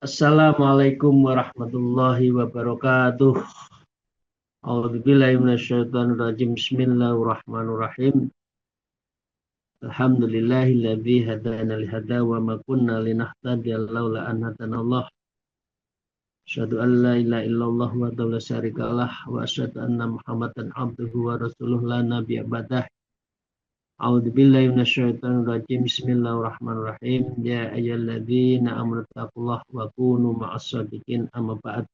Assalamualaikum warahmatullahi wabarakatuh. A'udzubillahi minasyaitonirrajim. Bismillahirrahmanirrahim. Alhamdulillahilladzi hadana lihada wa ma kunna linahtadiya laula an hadanallah. Asyhadu an la ilaha illallah wa la syarikalah wa asyhadu anna Muhammadan abduhu wa rasuluh la nabiyya ba'dah. A'udzubillahi minasyaitonirrajim. Bismillahirrahmanirrahim. Ya ayyuhalladzina amanu taqullaha wa kunu ma'as shadiqin. Amma ba'd.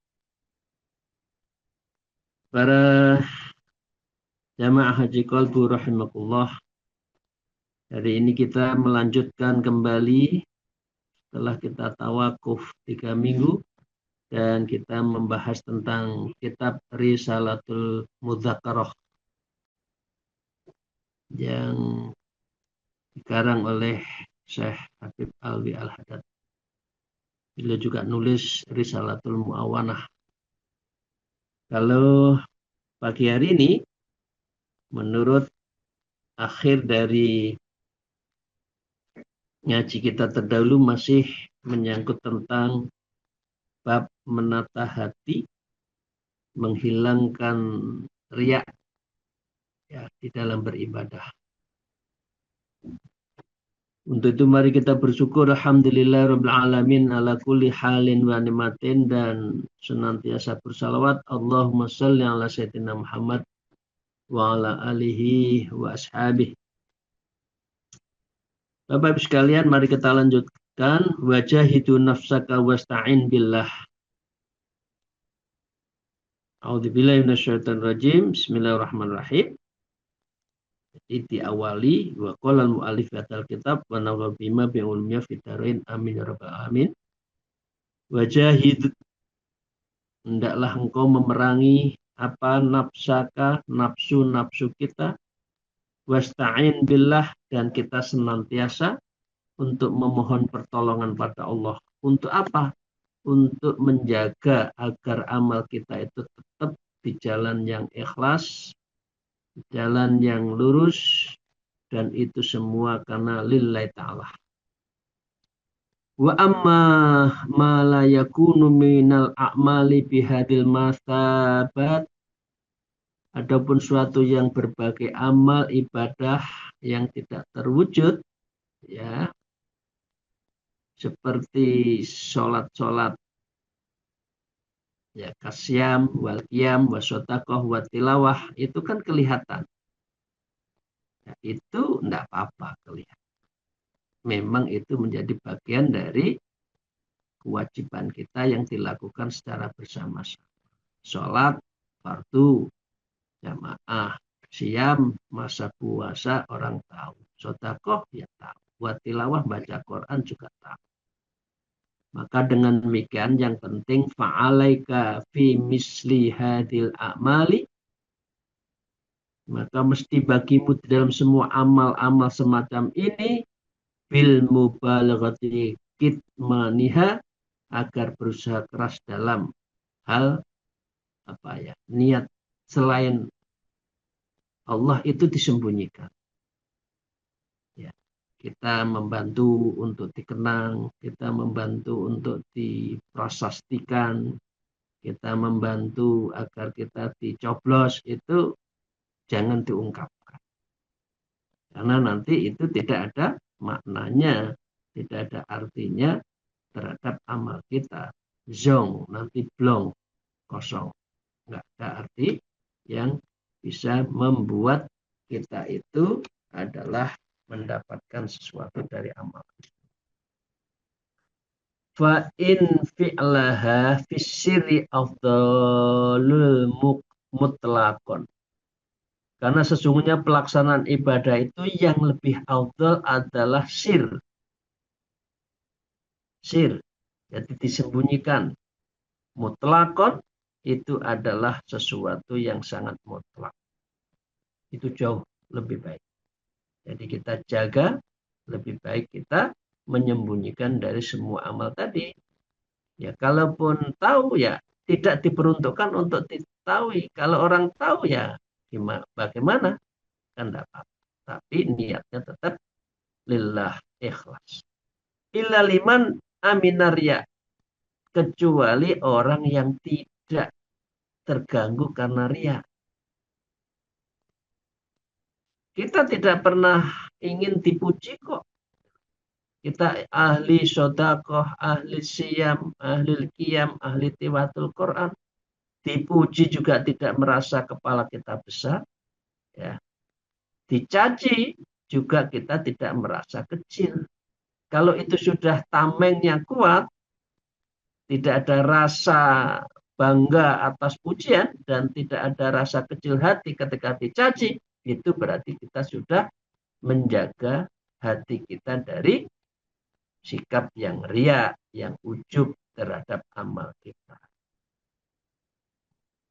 Para jamaah haji qalbu rahimakumullah. Hari ini kita melanjutkan kembali setelah kita tawakuf 3 minggu dan kita membahas tentang kitab Risalatul Mudzakarah yang dikarang oleh Syekh Habib Alwi Al-Haddad. Beliau juga nulis Risalatul Mu'awanah. Kalau pagi hari ini menurut akhir dari ngaji kita terdahulu masih menyangkut tentang bab menata hati, menghilangkan riya ya, di dalam beribadah. Untuk itu mari kita bersyukur alhamdulillahirabbil alamin ala kulli halin wa ni'matin, dan senantiasa bersalawat Allahumma shalli ala sayyidina Muhammad wa ala alihi wa ashabihi. Bapak Ibu sekalian, mari kita lanjutkan. Wajahidu nafsaka wasta'in billah. A'udzubillahi minasyaitonirrajim. Bismillahirrahmanirrahim. Jadi diawali wa qala al-mu'allif atal kitab wa nawwa bima bi ulmiya fitarain amin ya rabbal alamin. Wajahid, hendaklah engkau memerangi apa nafsaka, nafsu kita, wasta'in billah, dan kita senantiasa untuk memohon pertolongan pada Allah. Untuk apa? Untuk menjaga agar amal kita itu tetap di jalan yang ikhlas, jalan yang lurus, dan itu semua karena lillahi ta'ala. Wa amma ma la yakunu minal a'mali bihadil masabat, adapun suatu yang berbagai amal ibadah yang tidak terwujud, ya, seperti sholat ya, kasyam wal qiyam wa shotaqah wa tilawah, itu kan kelihatan ya, itu enggak apa-apa kelihatan, memang itu menjadi bagian dari kewajiban kita yang dilakukan secara bersama-sama. Sholat fardu jamaah, siam masa puasa orang tahu, shotaqah ya tahu, wa tilawah baca Quran juga tahu. Maka dengan demikian yang penting fa'alaika fi misli hadil a'mali, maka mesti bagimu di dalam semua amal-amal semacam ini bil mubalaghati kitmaniha, agar berusaha keras dalam hal niat selain Allah itu disembunyikan. Ya. Kita membantu untuk dikenang, kita membantu untuk diprasastikan, kita membantu agar kita dicoblos, itu jangan diungkapkan. Karena nanti itu tidak ada maknanya, tidak ada artinya terhadap amal kita. Zong, nanti blong, kosong. Nggak ada arti yang bisa membuat kita itu adalah mendapatkan sesuatu dari amal. Fa in fi'laha fi sirri afdalul mutlaqon. Karena sesungguhnya pelaksanaan ibadah itu yang lebih afdal adalah sir. Sir, jadi disembunyikan. Mutlaqon itu adalah sesuatu yang sangat mutlak. itu jauh lebih baik. Jadi kita jaga, lebih baik kita menyembunyikan dari semua amal tadi. Ya, kalaupun tahu ya tidak diperuntukkan untuk diketahui. Kalau orang tahu ya gimana, bagaimana? Kan tidak apa-apa. Tapi niatnya tetap lillah, ikhlas. Illa liman aminarya. Kecuali orang yang tidak terganggu karena riya. Kita tidak pernah ingin dipuji kok. Kita ahli sodakoh, ahli siyam, ahli qiyam, ahli tiwatul Quran. Dipuji juga tidak merasa kepala kita besar. Ya. Dicaci juga kita tidak merasa kecil. Kalau itu sudah tamengnya kuat, tidak ada rasa bangga atas pujian dan tidak ada rasa kecil hati ketika dicaci, itu berarti kita sudah menjaga hati kita dari sikap yang ria, yang ujub terhadap amal kita.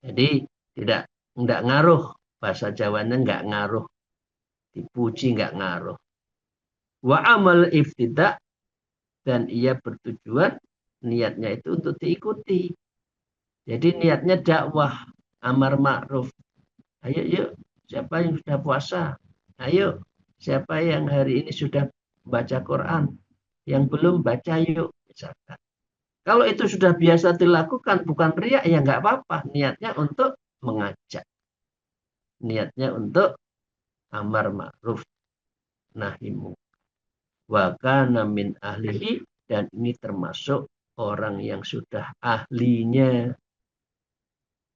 Jadi tidak ngaruh, bahasa Jawanya nggak ngaruh, dipuji nggak ngaruh. Wa amal iftidak, dan ia bertujuan niatnya itu untuk diikuti. Jadi niatnya dakwah, amar ma'ruf. Ayo yuk, siapa yang sudah puasa? Ayo, siapa yang hari ini sudah baca Quran? Yang belum baca yuk, misalkan. Kalau itu sudah biasa dilakukan, bukan riak, ya nggak apa-apa. Niatnya untuk mengajak. Niatnya untuk amar ma'ruf nahi munkar. Wa kana min ahlihi, dan ini termasuk orang yang sudah ahlinya,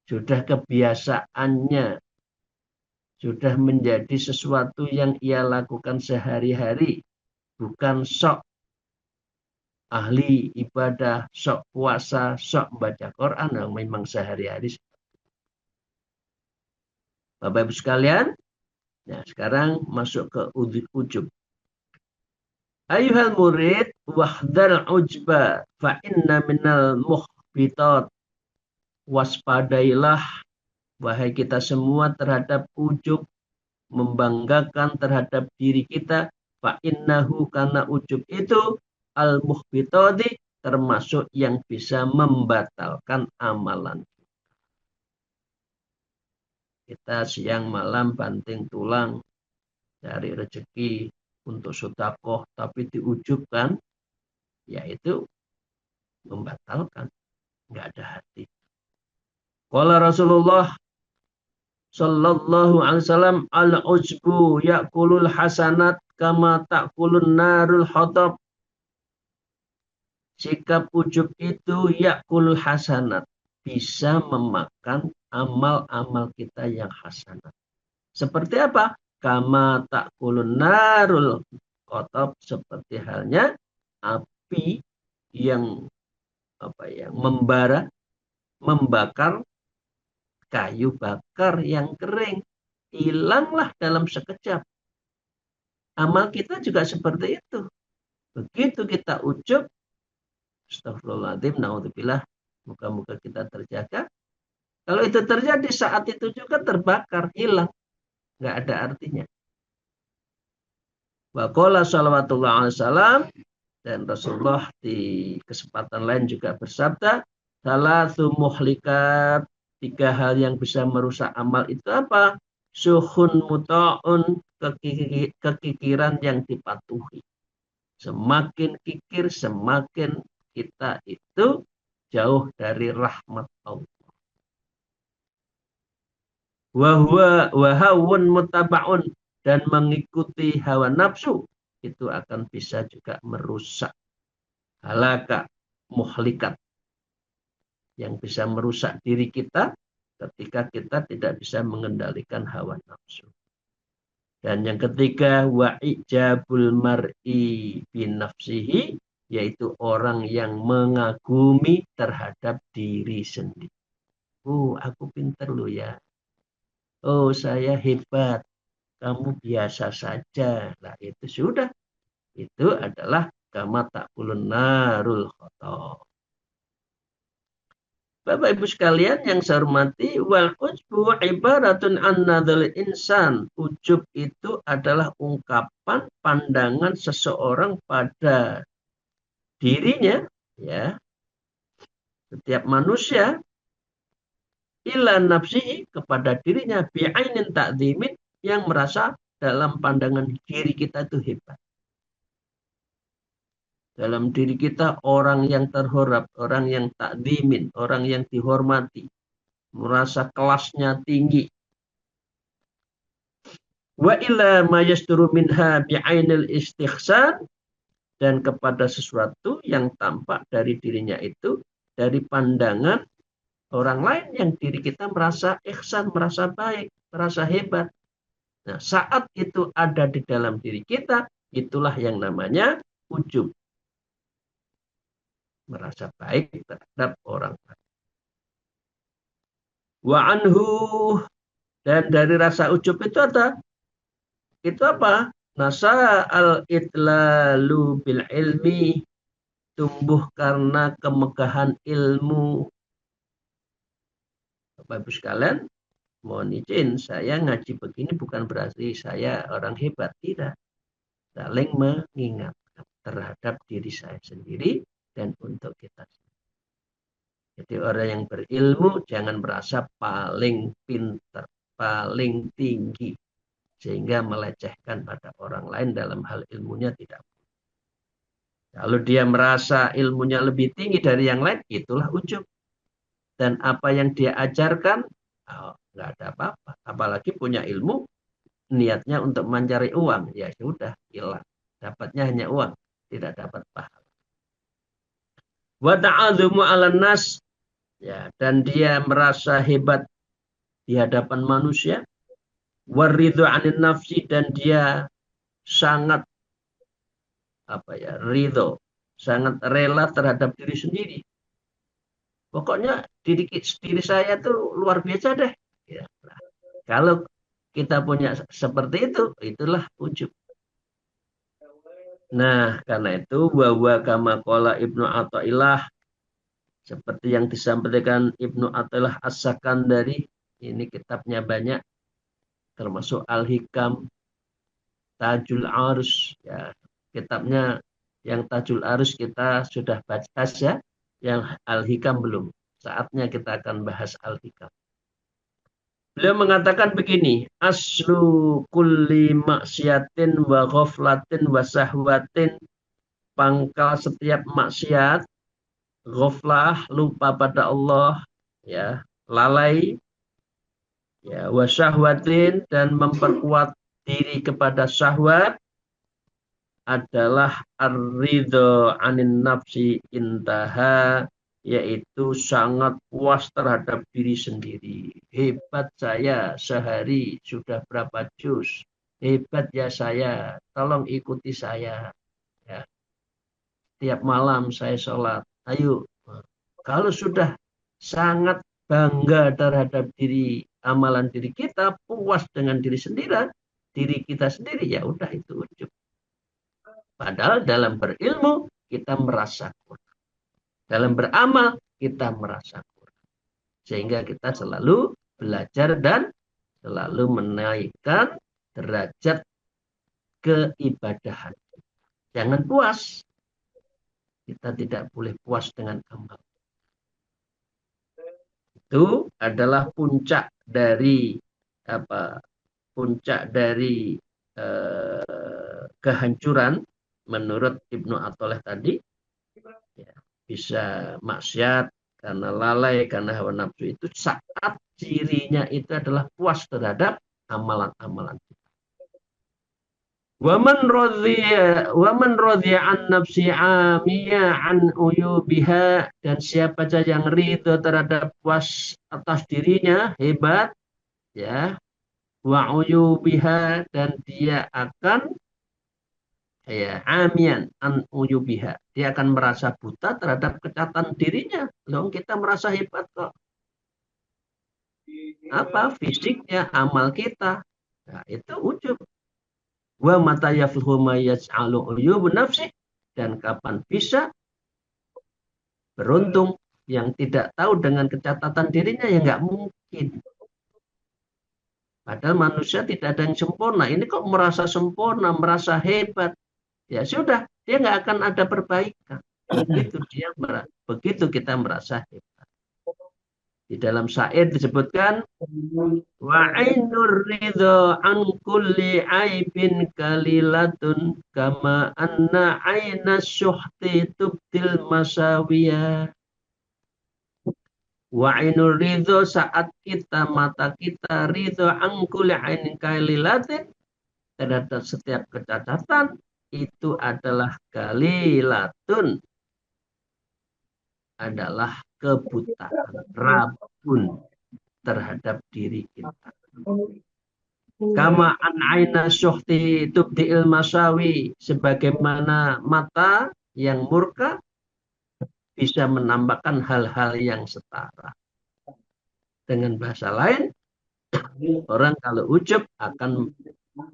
sudah kebiasaannya, sudah menjadi sesuatu yang ia lakukan sehari-hari, bukan sok ahli ibadah, sok puasa, sok baca Quran, yang memang sehari-hari. Bapak Ibu sekalian, nah sekarang masuk ke ujub. Ayuhal murid wahdal ujba fa inna minal muhbitat. Waspadailah wahai kita semua terhadap ujub, membanggakan terhadap diri kita. Fa innahu, karena ujub itu al muhbitati, termasuk yang bisa membatalkan amalan. Kita siang malam banting tulang cari rezeki untuk sedekah, tapi diujubkan, yaitu membatalkan, nggak ada hati. Qala Rasulullah sallallahu alaihi wasallam, al-ujbu ya'kulul hasanat kama ta'kulun narul hatab. Sikap ujub itu ya'kulul hasanat, bisa memakan amal-amal kita yang hasanat. Seperti apa? Kama ta'kulun narul hatab, seperti halnya api yang membara, membakar kayu bakar yang kering, hilanglah dalam sekejap. Amal kita juga seperti itu. Begitu kita ujub, astagfirullahaladzim, naudzubillah, moga-moga kita terjaga. Kalau itu terjadi saat itu juga terbakar, hilang, nggak ada artinya. Wa qala sallallahu alaihi wasallam, dan Rasulullah di kesempatan lain juga bersabda, salatsu muhlikat, 3 hal yang bisa merusak amal itu apa? Suhun muta'un, kekikiran yang dipatuhi. Semakin kikir, semakin kita itu jauh dari rahmat Allah. Wahawun mutaba'un, dan mengikuti hawa nafsu, itu akan bisa juga merusak. Halaka, muhlikat, yang bisa merusak diri kita ketika kita tidak bisa mengendalikan hawa nafsu. Dan yang ketiga, wa'ijabul mar'i binafsihi, yaitu orang yang mengagumi terhadap diri sendiri. Oh, aku pintar loh ya. Oh, saya hebat. Kamu biasa saja. Nah, itu sudah. Itu adalah kama ta'kulun narul khotob. Bapak Ibu sekalian yang saya hormati, wal ujbu ibaratun an nadhal insan. Ujub itu adalah ungkapan pandangan seseorang pada dirinya, ya, setiap manusia, ila nafsihi, kepada dirinya, bi'ainin ta'zimin, yang merasa dalam pandangan diri kita itu hebat. Dalam diri kita orang yang terhormat, orang yang takdimin, orang yang dihormati, merasa kelasnya tinggi. Wa illa ma yasturu minha bi'ainil istighsan, dan kepada sesuatu yang tampak dari dirinya itu dari pandangan orang lain yang diri kita merasa ihsan, merasa baik, merasa hebat. Nah, saat itu ada di dalam diri kita, itulah yang namanya ujub. Merasa baik terhadap orang lain. Wa anhu, dan dari rasa ujub itu ada, itu apa? Nasa al-itlalu bil ilmi, tumbuh karena kemegahan ilmu. Bapak Ibu sekalian, mohon izin, saya ngaji begini bukan berarti saya orang hebat, tidak. Saling mengingatkan terhadap diri saya sendiri dan untuk kita sendiri. Jadi orang yang berilmu jangan merasa paling pintar, paling tinggi, sehingga melecehkan pada orang lain dalam hal ilmunya, tidak. Kalau dia merasa ilmunya lebih tinggi dari yang lain, itulah ujub. Dan apa yang dia ajarkan, nggak ada apa-apa. Apalagi punya ilmu, niatnya untuk mencari uang, ya sudah, hilang. Dapatnya hanya uang, tidak dapat pahala. Wa ta'adzumu 'alan nas, ya, dan dia merasa hebat di hadapan manusia. Waridhu 'anil nafsi, dan dia sangat ridho, sangat rela terhadap diri sendiri. Pokoknya diri saya tuh luar biasa deh. Ya. Nah, kalau kita punya seperti itu, itulah ujub. Nah, karena itu bahwa kama qala Ibnu Athaillah, seperti yang disampaikan Ibnu Athaillah As-Sakandari, ini kitabnya banyak, termasuk Al-Hikam, Tajul Arus, ya, kitabnya yang Tajul Arus kita sudah bahas ya, yang Al-Hikam belum. Saatnya kita akan bahas Al-Hikam. Beliau mengatakan begini, aslu kulli maksiatin wa ghaflatin wa sahwatin, pangkal setiap maksiat, ghaflah, lupa pada Allah, ya, lalai, ya, wa syahwatin, dan memperkuat diri kepada syahwat, adalah ar-ridho anin nafsi intaha, yaitu sangat puas terhadap diri sendiri. Hebat saya, sehari sudah berapa juz. Hebat ya saya, tolong ikuti saya. Ya. Tiap malam saya sholat. Ayo, kalau sudah sangat bangga terhadap diri, amalan diri kita, puas dengan diri kita sendiri, ya udah itu ujub. Padahal dalam berilmu kita merasa kurang. Dalam beramal kita merasa kurang. Sehingga kita selalu belajar dan selalu menaikkan derajat keibadahan. Jangan puas. Kita tidak boleh puas dengan amal. Itu adalah puncak dari kehancuran menurut Ibnu Athaillah tadi, ya, bisa maksiat karena lalai, karena hawa nafsu, itu saat cirinya itu adalah puas terhadap amalan-amalan. Waman radhiya an nafsi amiya an uyubiha, dan siapa saja yang ridho terhadap puas atas dirinya, hebat, ya, wa uyubiha, dan dia akan, ya, amian an uyubiha, dia akan merasa buta terhadap kecacatan dirinya. Loh, kita merasa hebat kok. Apa? Fisiknya, amal kita. Nah, itu ujub. Wa mata yafluhu ma yaj'alu uyubun nafsi, dan kapan bisa beruntung yang tidak tahu dengan kecatatan dirinya ya nggak mungkin. Padahal manusia tidak ada yang sempurna. Ini kok merasa sempurna, merasa hebat. Ya sudah, dia nggak akan ada perbaikan. Begitu kita merasa hebat. Di dalam syair disebutkan wa ainur ridho an kulli aibin kalilatun kama anna aina syuhti tubdil masawiya. Wa ainur ridho saat kita mata kita ridho an kulli ainin kalilatin terhadap setiap kecacatan itu adalah kalilatun, adalah kebutaan, rabun terhadap diri kita. Kama an aina syuhti tubdi'il masawi, sebagaimana mata yang murka bisa menambahkan hal-hal yang setara. Dengan bahasa lain, orang kalau ujub akan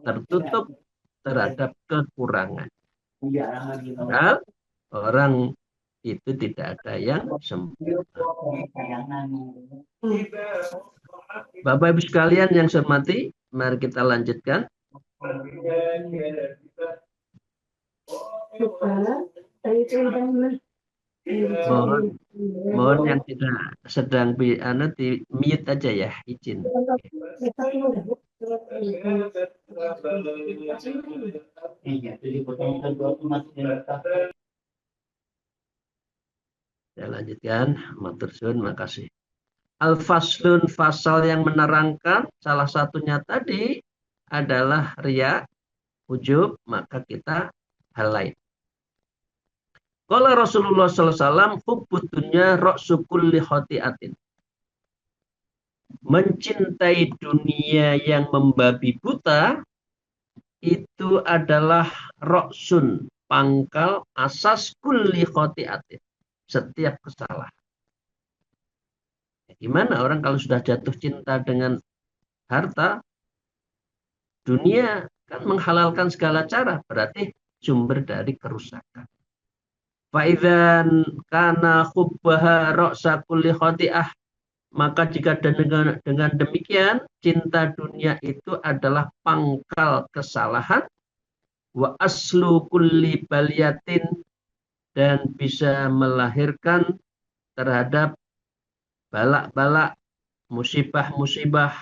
tertutup terhadap kekurangan. Nah, orang itu tidak ada yang sempurna. Bapak Ibu sekalian yang saya hormati, mari kita lanjutkan. Mohon yang tidak sedang di mute aja ya, izin. Saya lanjutkan, matur suwun, makasih. Al-faslun, fasal yang menerangkan salah satunya tadi adalah riya, ujub, maka kita hal lain. Qala Rasulullah sallallahu alaihi wasallam, hubbud dunya ra'su kulli khati'atin. Mencintai dunia yang membabi buta itu adalah ra'sun, pangkal asas kulli khati'atin. Setiap kesalahan. Gimana orang kalau sudah jatuh cinta dengan harta, dunia kan menghalalkan segala cara, berarti sumber dari kerusakan. Fa'idzan kana khubbaha ra'sa kulli khati'ah, maka jika dengan demikian cinta dunia itu adalah pangkal kesalahan, wa aslu kulli baliyatin, dan bisa melahirkan terhadap balak-balak, musibah-musibah,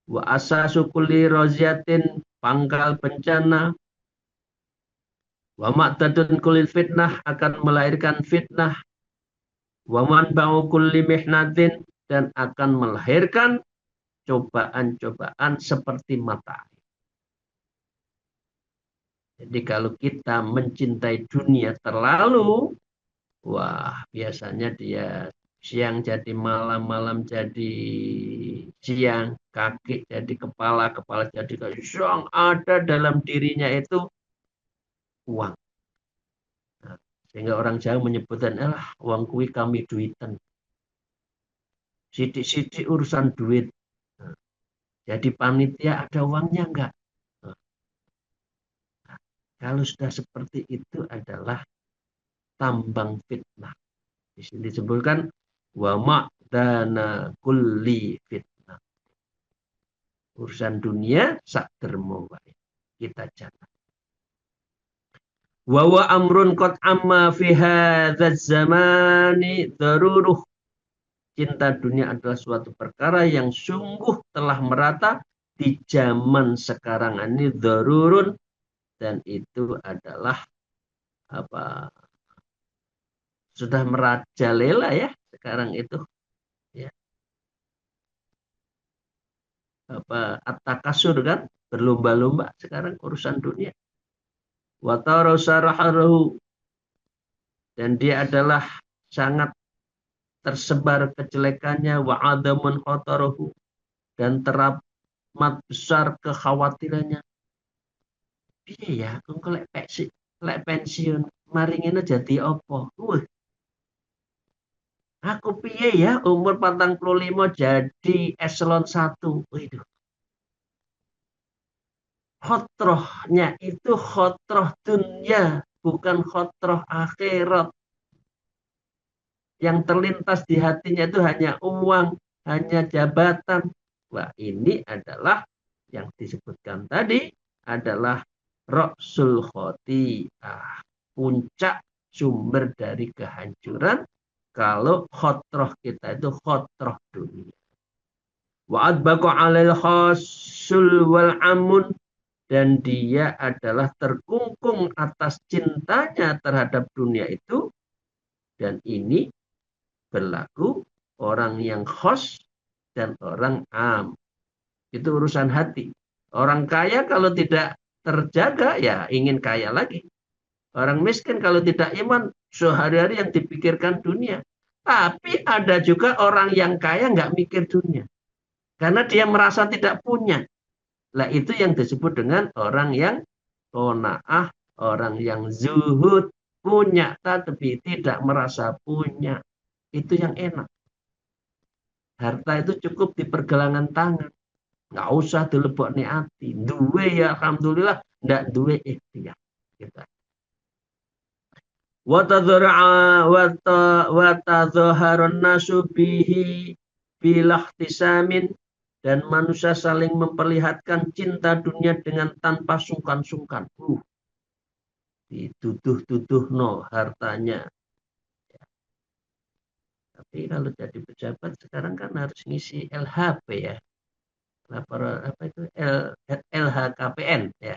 wa asasu kulli roziatin, pangkal bencana, wa ma'tadun kulli fitnah, akan melahirkan fitnah, wa manba'u kulli mihnatin, dan akan melahirkan cobaan-cobaan seperti mata. Jadi kalau kita mencintai dunia terlalu, wah biasanya dia siang jadi malam, malam jadi siang, kaki jadi kepala, kepala jadi kaki. Yang ada dalam dirinya itu uang. Nah, sehingga orang Jawa menyebutkan, uang kui kami duitan. Sidik-sidik urusan duit. Nah, jadi panitia ada uangnya enggak? Nah, kalau sudah seperti itu adalah tambang fitnah. Di sini disebutkan wa ma'dana kulli fitnah. Urusan dunia sak dermo wae. Kita jangan. Wa wa amrun qad amma fi hadzal zamani daruruh. Cinta dunia adalah suatu perkara yang sungguh telah merata di zaman sekarang ini, darurun, dan itu adalah apa, sudah merajalela ya sekarang itu ya, apa, at-takasur kan, berlomba-lomba sekarang urusan dunia. Wa tarasarahu, dan dia adalah sangat tersebar kejelekannya, wa adamun khataruhu, dan teramat besar kekhawatirannya. Piye ya, kok lek pensiun maringene jadi apa? Aku piye ya umur 45 jadi eselon 1. Waduh. Khotrohnya itu khotroh dunia, bukan khotroh akhirat. Yang terlintas di hatinya itu hanya uang, hanya jabatan. Wah, ini adalah yang disebutkan tadi adalah Roksul khoti'ah. Puncak sumber dari kehancuran kalau khotroh kita itu khotroh dunia. Wa'ad bako alal khosul wal amun. Dan dia adalah terkungkung atas cintanya terhadap dunia itu. Dan ini berlaku orang yang khos dan orang am. Itu urusan hati. Orang kaya kalau tidak terjaga, ya ingin kaya lagi. Orang miskin kalau tidak iman, sehari-hari yang dipikirkan dunia. Tapi ada juga orang yang kaya nggak mikir dunia. Karena dia merasa tidak punya. Lah itu yang disebut dengan orang yang qanaah, orang yang zuhud, punya tapi tidak merasa punya. Itu yang enak. Harta itu cukup di pergelangan tangan. Nggak usah dilebokne ati. Duwe ya alhamdulillah, ndak duwe ikhtiar. Gitu. Wa tadzaharun nasu bihi bilahtisamin, dan manusia saling memperlihatkan cinta dunia dengan tanpa sungkan-sungkan. Dituduh-tuduh no hartanya. Tapi kalau jadi pejabat sekarang kan harus ngisi LHP ya. Laporan apa itu LHKPN ya.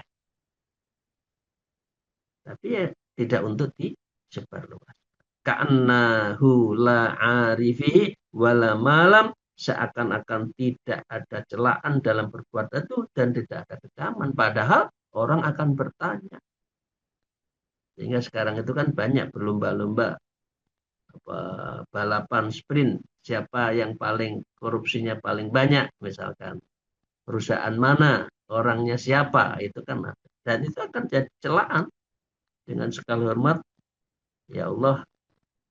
Tapi ya tidak untuk disebarluas. Ka'annahu la arifihi wala malam, seakan-akan tidak ada celaan dalam perbuatan itu dan tidak ada kecaman. Padahal orang akan bertanya. Sehingga sekarang itu kan banyak berlomba-lomba balapan sprint, siapa yang paling korupsinya paling banyak misalkan, perusahaan mana, orangnya siapa, itu kan ada. Dan itu akan jadi celaan. Dengan segala hormat, ya Allah,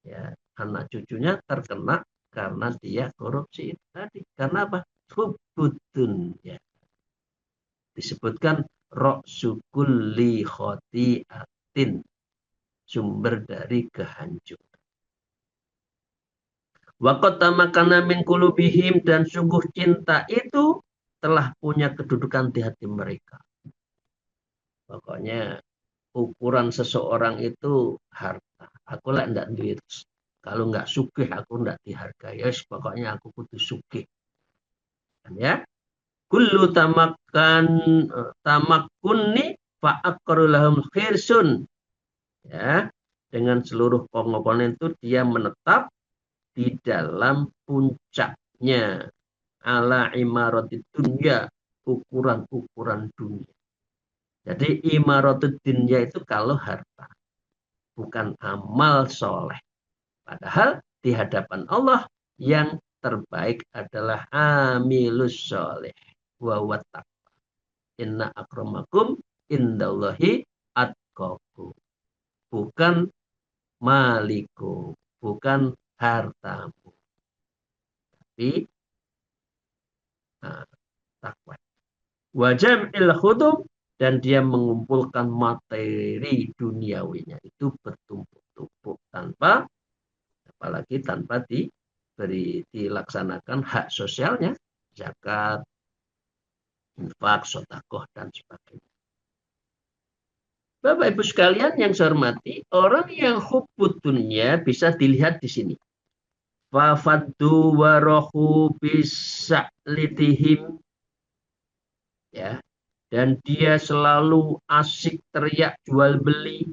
ya anak cucunya terkena karena dia korupsi itu tadi. Karena apa? Hubudun ya. Disebutkan roksukulli khotiatin, sumber dari kehancuran. Waqad tamakana min qulubihim, dan sungguh cinta itu telah punya kedudukan di hati mereka. Pokoknya ukuran seseorang itu harta. Aku lah ndak duit. Kalau nggak sugih aku ndak dihargai. Yes, pokoknya aku kudu sugih. Ya. Kullu tamakkunni fa aqru lahum khirsun. Ya. Dengan seluruh komponen itu dia menetap di dalam puncaknya ala imarati dunia, ukuran-ukuran dunia. Jadi imaratu dunia itu kalau harta, bukan amal soleh. Padahal di hadapan Allah yang terbaik adalah amilus soleh wa wattaqwa. Inna akramakum indallahi atqakum. Bukan maliku, bukan hartamu, tapi takwa. Wajam il khudum, dan dia mengumpulkan materi duniawinya itu bertumpuk-tumpuk tanpa, apalagi tanpa dilaksanakan hak sosialnya, zakat, infak, sedekah dan sebagainya. Bapak Ibu sekalian yang saya hormati, orang yang hubbud dunya bisa dilihat di sini. Fafaddu warohu bisa'litihim, ya, dan dia selalu asik teriak jual beli,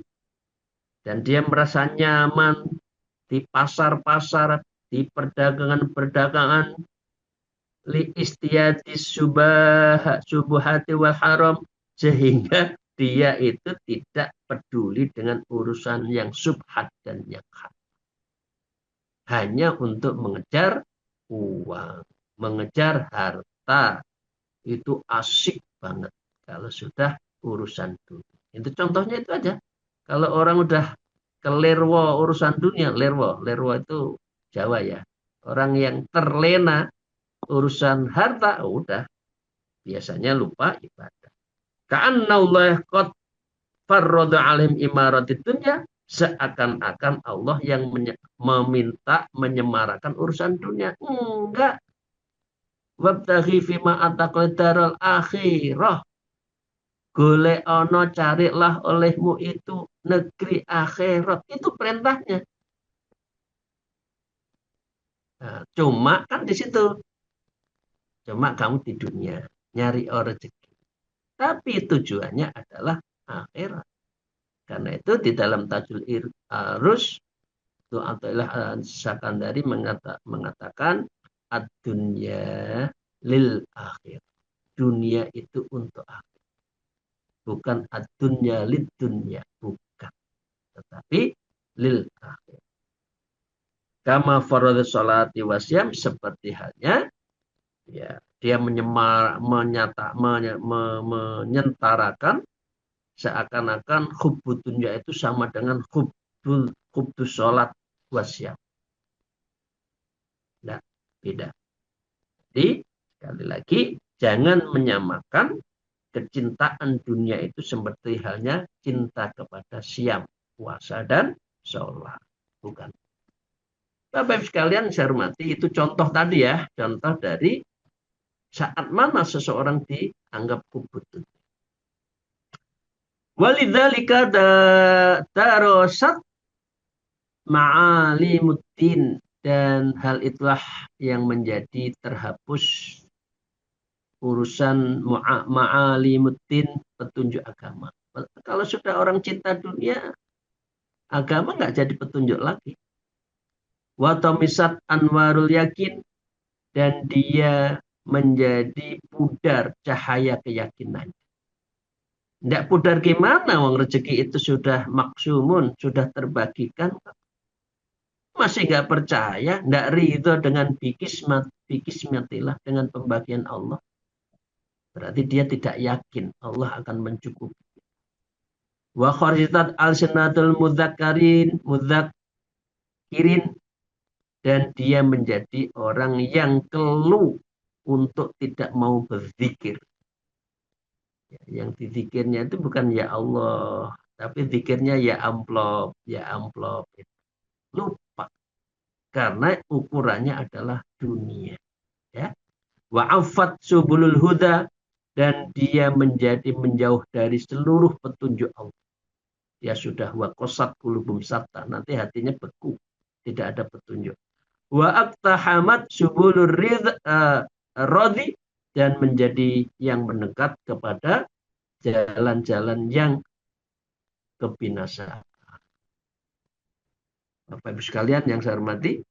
dan dia merasa nyaman di pasar-pasar, di perdagangan-perdagangan, li istiyadis subuhati wal haram, sehingga dia itu tidak peduli dengan urusan yang subhat dan yang haram. Hanya untuk mengejar uang, mengejar harta, itu asik banget kalau sudah urusan dunia. Itu contohnya itu aja. Kalau orang udah kelerwo urusan dunia, lerwo itu Jawa ya. Orang yang terlena urusan harta, udah biasanya lupa ibadah. Ka'anna Allah qad farrada alaihim imaratid dunya, seakan-akan Allah yang meminta menyemarakan urusan dunia. Enggak. Wabtaghi fima ataqal daral akhirah. Golek ono carilah olehmu itu negeri akhirat. Itu perintahnya. Nah, cuma kan di situ. Cuma kamu di dunia. Nyari rezeki. Tapi tujuannya adalah akhirat. Karena itu di dalam Tajul Arus itu Athaillah Sakandari mengatakan ad-dunya lil akhir. Dunia itu untuk akhir. Bukan ad-dunya lid dunya, bukan. Tetapi lil akhir. Kama faradhu sholati wasyam, seperti halnya ya dia menyentarakan seakan-akan hubbu dunya itu sama dengan hubbu sholat wasyam. Nah, beda. Jadi, sekali lagi, jangan menyamakan kecintaan dunia itu seperti halnya cinta kepada siam, puasa, dan sholat. Bukan. Bapak-Ibu sekalian, saya hormati, itu contoh tadi ya. Contoh dari saat mana seseorang dianggap hubbu dunya. Walidzalika darasat ma'alimuddin, dan hal itulah yang menjadi terhapus urusan ma'alimuddin, petunjuk agama. Kalau sudah orang cinta dunia, agama nggak jadi petunjuk lagi. Wa tamisat anwarul yakin, dan dia menjadi pudar cahaya keyakinan. Tidak pudar gimana, wong rezeki itu sudah maksumun, sudah terbagikan. Masih nggak percaya, nggak ridho dengan bikis matilah dengan pembagian Allah. Berarti dia tidak yakin Allah akan mencukupi. Wa kharitat al-sinatul mudzakirin, dan dia menjadi orang yang keluh untuk tidak mau berzikir. Yang dizikirnya itu bukan ya Allah, tapi zikirnya ya amplop, ya amplop. Lupa. Karena ukurannya adalah dunia. Ya. Wa'afat subulul huda, dan dia menjadi menjauh dari seluruh petunjuk Allah. Dia sudah waqasat qulubum satta, nanti hatinya beku, tidak ada petunjuk. Wa aktahamat subulur radhi, dan menjadi yang mendekat kepada jalan-jalan yang kebinasaan. Bapak Ibu sekalian yang saya hormati,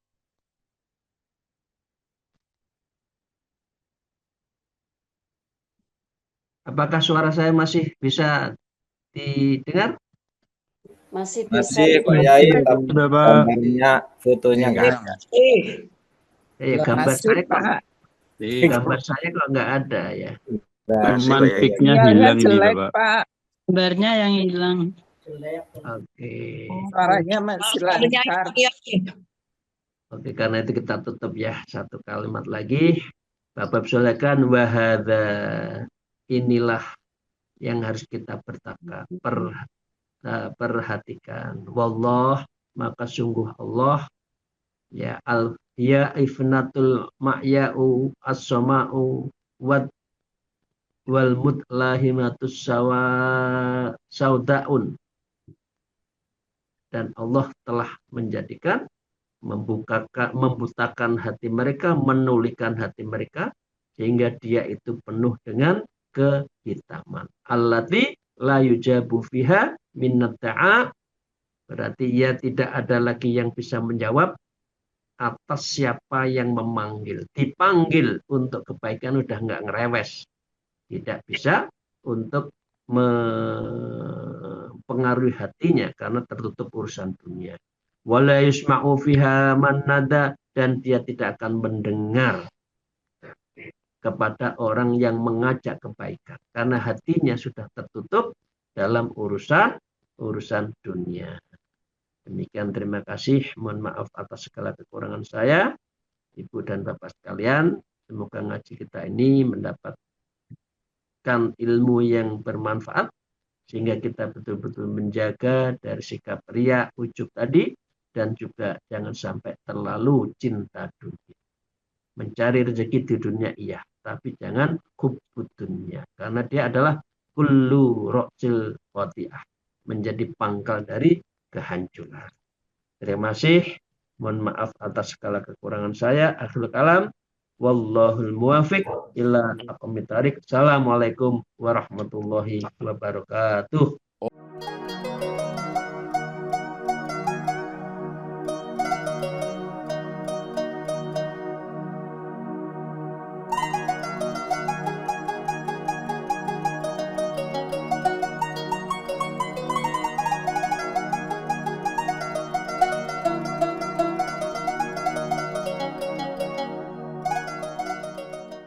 apakah suara saya masih bisa didengar? Masih bisa. Masih Pak Yai, tapi Sudah, Pak. gambarnya, fotonya nggak ada. Gambar saya kok gambar saya kok nggak ada ya. Cuman pic-nya hilang ini, Pak. Gambarnya yang hilang. Oke. Suaranya masih lancar. Oke, karena itu kita tutup ya satu kalimat lagi. Bapak silakan, wahada, inilah yang harus kita perhatikan. Wallah, maka sungguh Allah ya ya ifnatul ma'ya'u as-sama'u wal mutlahimatus saudaun, dan Allah telah menjadikan membutakan hati mereka, menulikan hati mereka, sehingga dia itu penuh dengan kehitaman. Allati la yujabu fiha minnat ta'a, berarti ia tidak ada lagi yang bisa menjawab atas siapa yang memanggil. Dipanggil untuk kebaikan udah nggak ngerewes, tidak bisa untuk mempengaruhi hatinya karena tertutup urusan dunia. Wala yusma'u fiha man nada, dan dia tidak akan mendengar kepada orang yang mengajak kebaikan karena hatinya sudah tertutup dalam urusan dunia. Demikian, terima kasih. Mohon maaf atas segala kekurangan saya, Ibu dan Bapak sekalian. Semoga ngaji kita ini mendapatkan ilmu yang bermanfaat Sehingga kita betul-betul menjaga dari sikap riya, ujub tadi, dan juga jangan sampai terlalu cinta dunia. Mencari rezeki di dunia iya, tapi jangan hubbud dunia, karena dia adalah kullu ro'sil qati'ah, menjadi pangkal dari kehancuran. Terima kasih. Mohon maaf atas segala kekurangan saya. Akhirul kalam. Wallahul muwafiq ila aqwamit thariq. Assalamualaikum warahmatullahi wabarakatuh.